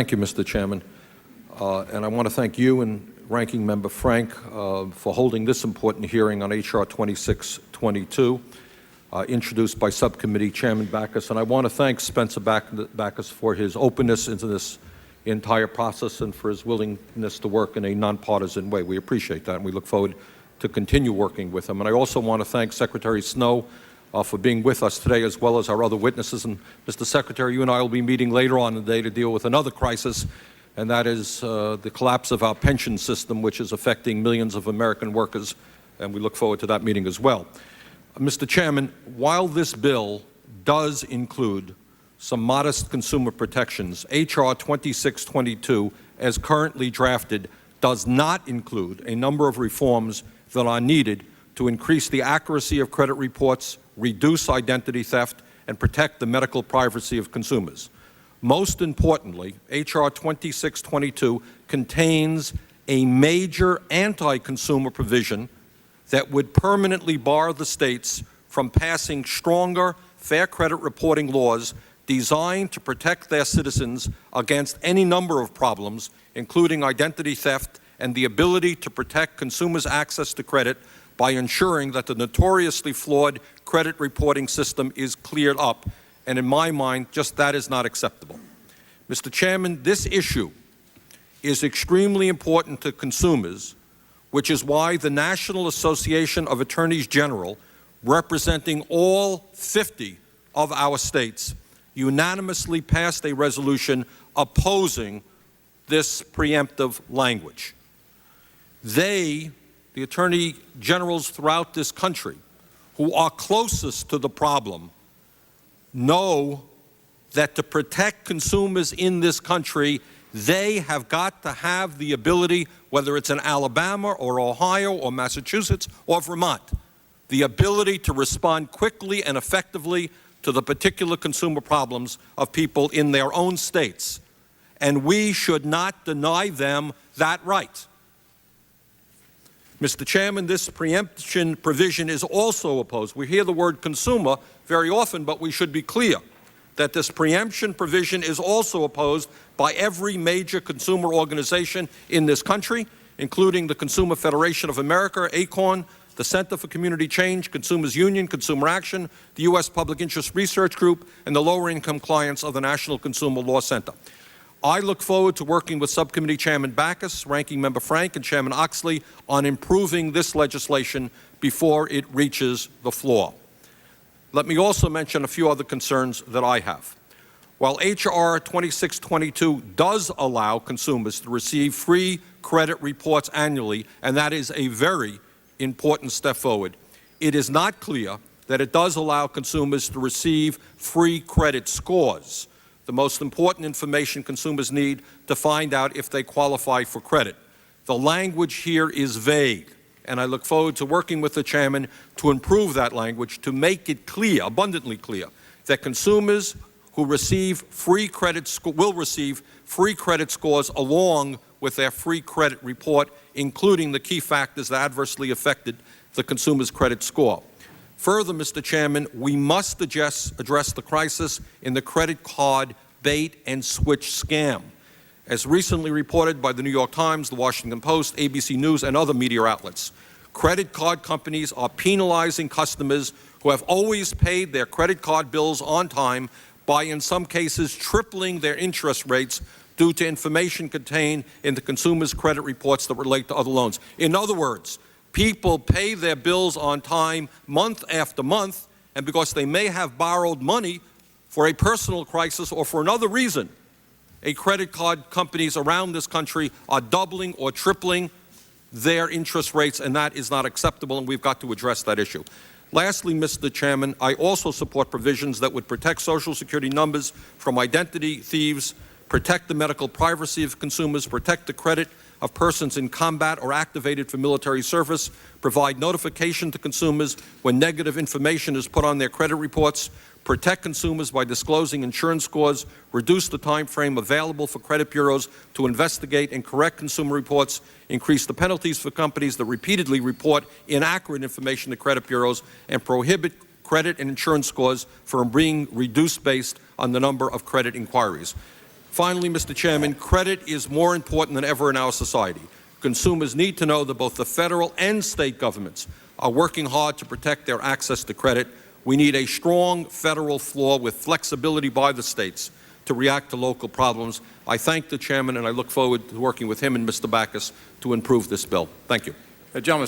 Thank you, Mr. Chairman. And I want to thank you and Ranking Member Frank for holding this important hearing on H.R. 2622, introduced by Subcommittee Chairman Baucus. And I want to thank Spencer Baucus for his openness into this entire process and for his willingness to work in a nonpartisan way. We appreciate that, and we look forward to continue working with him. And I also want to thank Secretary Snowe for being with us today, as well as our other witnesses. And Mr. Secretary, you and I will be meeting later on in the day to deal with another crisis, and that is the collapse of our pension system, which is affecting millions of American workers, and we look forward to that meeting as well. Mr. Chairman, while this bill does include some modest consumer protections, H.R. 2622, as currently drafted, does not include a number of reforms that are needed to increase the accuracy of credit reports, reduce identity theft, and protect the medical privacy of consumers. Most importantly, H.R. 2622 contains a major anti-consumer provision that would permanently bar the states from passing stronger fair credit reporting laws designed to protect their citizens against any number of problems, including identity theft and the ability to protect consumers' access to credit by ensuring that the notoriously flawed credit reporting system is cleared up. And in my mind, just that is not acceptable. Mr. Chairman, this issue is extremely important to consumers, which is why the National Association of Attorneys General, representing all 50 of our states, unanimously passed a resolution opposing this preemptive language. They, the Attorney Generals throughout this country, who are closest to the problem, know that to protect consumers in this country, they have got to have the ability, whether it's in Alabama or Ohio or Massachusetts or Vermont, the ability to respond quickly and effectively to the particular consumer problems of people in their own states. And we should not deny them that right. Mr. Chairman, this preemption provision is also opposed. We hear the word consumer very often, but we should be clear that this preemption provision is also opposed by every major consumer organization in this country, including the Consumer Federation of America, ACORN, the Center for Community Change, Consumers Union, Consumer Action, the U.S. Public Interest Research Group, and the lower-income clients of the National Consumer Law Center. I look forward to working with Subcommittee Chairman Baucus, Ranking Member Frank, and Chairman Oxley on improving this legislation before it reaches the floor. Let me also mention a few other concerns that I have. While H.R. 2622 does allow consumers to receive free credit reports annually, and that is a very important step forward, it is not clear that it does allow consumers to receive free credit scores, the most important information consumers need to find out if they qualify for credit. The language here is vague, and I look forward to working with the chairman to improve that language to make it clear, abundantly clear, that consumers who receive free credit will receive free credit scores along with their free credit report, including the key factors that adversely affected the consumer's credit score. Further, Mr. Chairman, we must address the crisis in the credit card bait and switch scam. As recently reported by the New York Times, the Washington Post, ABC News, and other media outlets, credit card companies are penalizing customers who have always paid their credit card bills on time by, in some cases, tripling their interest rates due to information contained in the consumer's credit reports that relate to other loans. In other words, people pay their bills on time month after month, and because they may have borrowed money for a personal crisis or for another reason, credit card companies around this country are doubling or tripling their interest rates, and that is not acceptable, and we've got to address that issue. Lastly, Mr. Chairman, I also support provisions that would protect Social Security numbers from identity thieves, protect the medical privacy of consumers, protect the credit of persons in combat or activated for military service, provide notification to consumers when negative information is put on their credit reports, protect consumers by disclosing insurance scores, reduce the time frame available for credit bureaus to investigate and correct consumer reports, increase the penalties for companies that repeatedly report inaccurate information to credit bureaus, and prohibit credit and insurance scores from being reduced based on the number of credit inquiries. Finally, Mr. Chairman, credit is more important than ever in our society. Consumers need to know that both the federal and state governments are working hard to protect their access to credit. We need a strong federal floor with flexibility by the states to react to local problems. I thank the chairman, and I look forward to working with him and Mr. Backus to improve this bill. Thank you. The gentleman